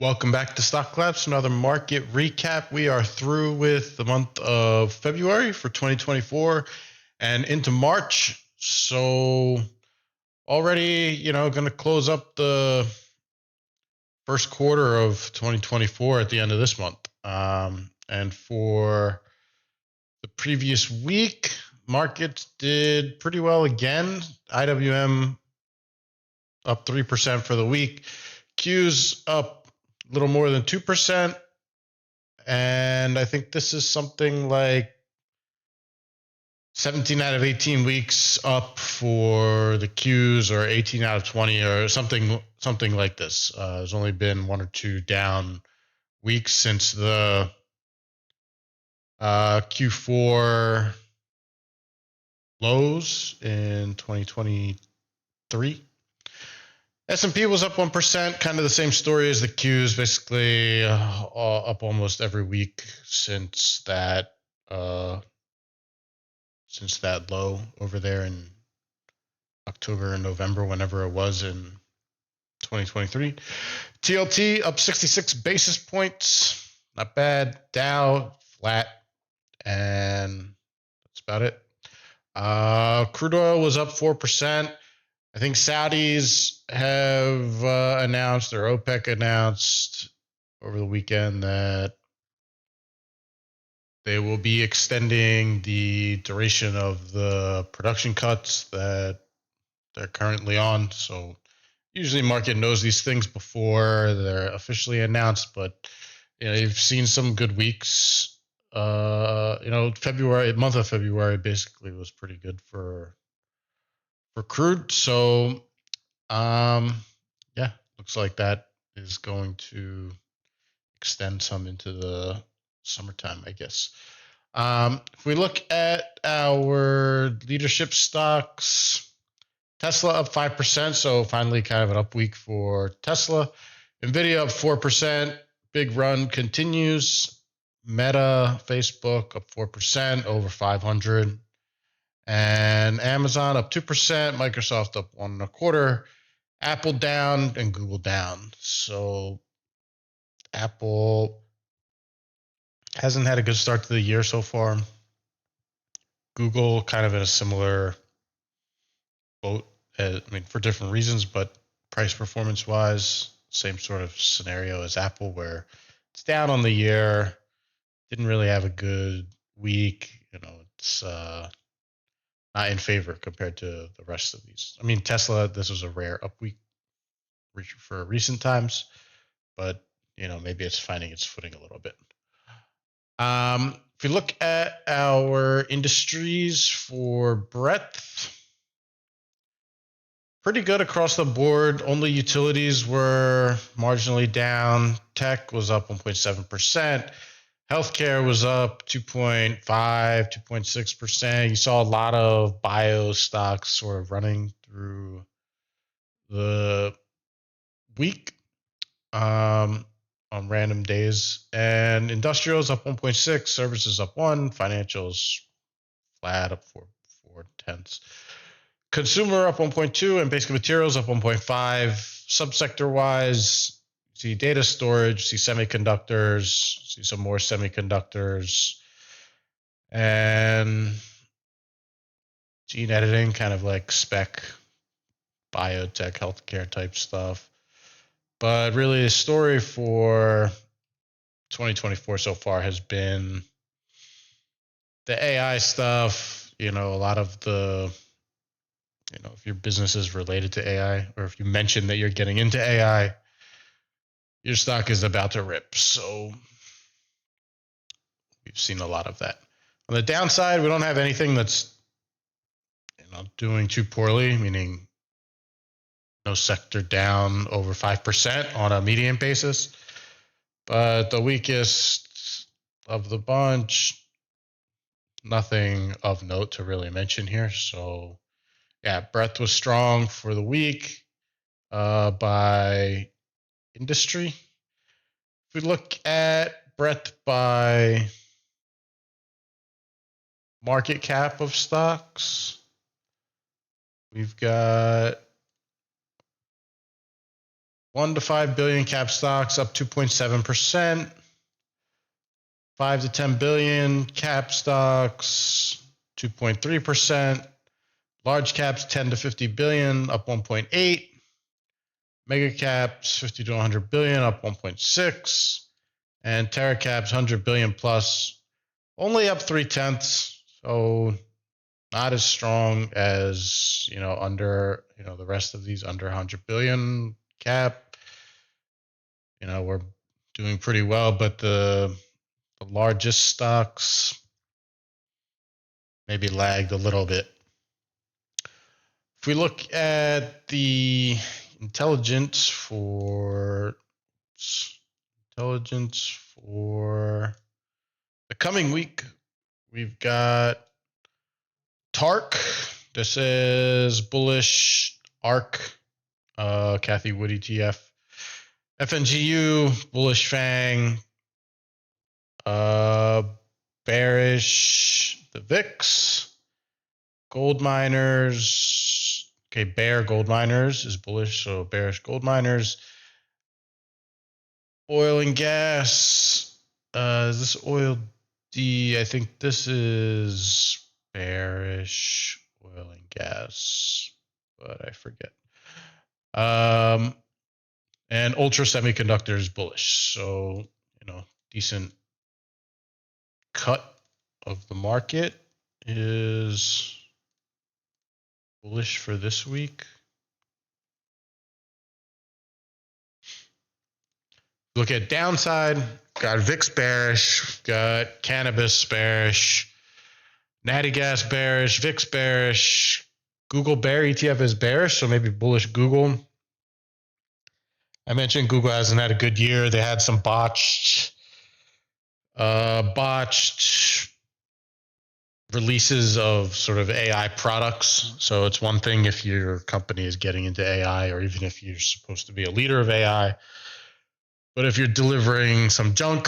Welcome back to Stocklabs, another market recap. We are through with the month of February for 2024 and into March. So already, going to close up the first quarter of 2024 at the end of this month. And for the previous week, markets did pretty well again. IWM up 3% for the week. Q's up a little more than 2%. And I think this is something like 17 out of 18 weeks up for the Qs, or 18 out of 20, or something like this. There's only been one or two down weeks since the Q4 lows in 2023. S&P was up 1%, kind of the same story as the Qs, basically up almost every week since that low over there in October and November, whenever it was in 2023. TLT up 66 basis points, not bad. Dow flat, and that's about it. Crude oil was up 4%. I think Saudis have announced, or OPEC announced over the weekend, that they will be extending the duration of the production cuts that they're currently on. So usually market knows these things before they're officially announced, but you've seen some good weeks. Month of February basically was pretty good for crude. So looks like that is going to extend some into the summertime, I guess. If we look at our leadership stocks, Tesla up 5%, so finally kind of an up week for Tesla. Nvidia up 4%, big run continues. Meta, Facebook up 4%, over 500. And Amazon up 2%, Microsoft up 1.25%, Apple down, and Google down. So Apple hasn't had a good start to the year so far. Google kind of in a similar boat, for different reasons, but price performance wise, same sort of scenario as Apple, where it's down on the year, didn't really have a good week. It's not in favor compared to the rest of these. Tesla, this was a rare up week for recent times, but maybe it's finding its footing a little bit. If you look at our industries for breadth, pretty good across the board. Only utilities were marginally down. Tech was up 1.7%. Healthcare was up 2.5, 2.6%. You saw a lot of bio stocks sort of running through the week on random days. And industrials up 1.6, services up 1, financials flat, up 4.4. Consumer up 1.2, and basic materials up 1.5. Subsector wise, see data storage, see semiconductors, see some more semiconductors, and gene editing, kind of like spec, biotech, healthcare type stuff. But really, the story for 2024 so far has been the AI stuff. A lot of the, if your business is related to AI, or if you mention that you're getting into AI, your stock is about to rip. So we've seen a lot of that. On the downside, we don't have anything that's doing too poorly, meaning no sector down over 5% on a median basis. But the weakest of the bunch, nothing of note to really mention here. So breadth was strong for the week by industry. If we look at breadth by market cap of stocks, we've got 1 to 5 billion cap stocks up 2.7%. 5 to 10 billion cap stocks 2.3%. Large caps 10 to 50 billion up 1.8. Mega caps 50 to 100 billion up 1.6. And Terra caps 100 billion plus only up 0.3. So not as strong as, under, the rest of these under 100 billion cap. We're doing pretty well, but the largest stocks maybe lagged a little bit. If we look at the intelligence for the coming week, we've got TARK. This is bullish ARK, Cathie Wood ETF. FNGU, bullish FANG. Bearish the VIX. Gold miners. Okay, bear gold miners is bullish, so bearish gold miners. Oil and gas. Is this oil D? I think this is bearish oil and gas, but I forget. And ultra semiconductors bullish. So, decent cut of the market is bullish for this week. Look at downside, got VIX bearish, got cannabis bearish, natty gas bearish, VIX bearish, Google bear ETF is bearish, so maybe bullish Google. I mentioned Google hasn't had a good year. They had some botched releases of sort of AI products. So it's one thing if your company is getting into AI, or even if you're supposed to be a leader of AI. But if you're delivering some junk,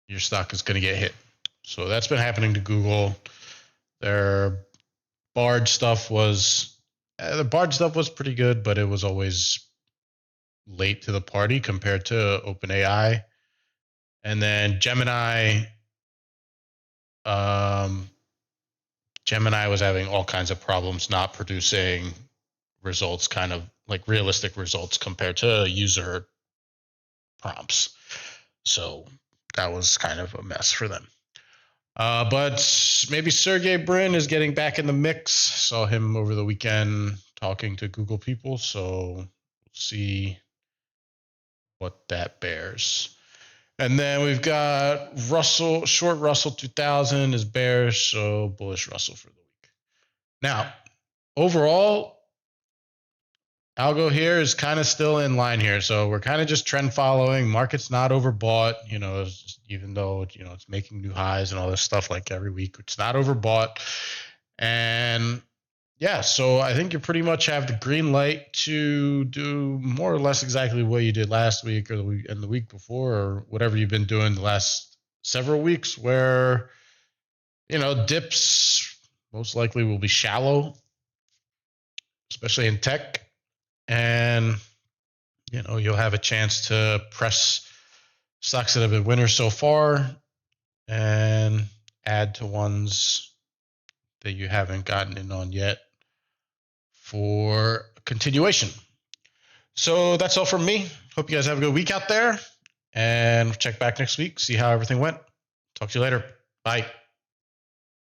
your stock is going to get hit. So that's been happening to Google. Their Bard stuff was pretty good, but it was always late to the party compared to OpenAI. And then Gemini was having all kinds of problems not producing results, kind of like realistic results compared to user prompts. So that was kind of a mess for them. But maybe Sergey Brin is getting back in the mix. Saw him over the weekend talking to Google people. So we'll see what that bears. And then we've got Russell, short Russell 2000 is bearish, so bullish Russell for the week. Now, overall, algo here is kind of still in line here. So we're kind of just trend following. Market's not overbought, even though, it's making new highs and all this stuff like every week. It's not overbought. And yeah, so I think you pretty much have the green light to do more or less exactly what you did last week or the week before, or whatever you've been doing the last several weeks, where, dips most likely will be shallow, especially in tech. And, you'll have a chance to press stocks that have been winners so far and add to ones that you haven't gotten in on yet for continuation. So that's all from me. Hope you guys have a good week out there, and check back next week, see how everything went. Talk to you later. Bye.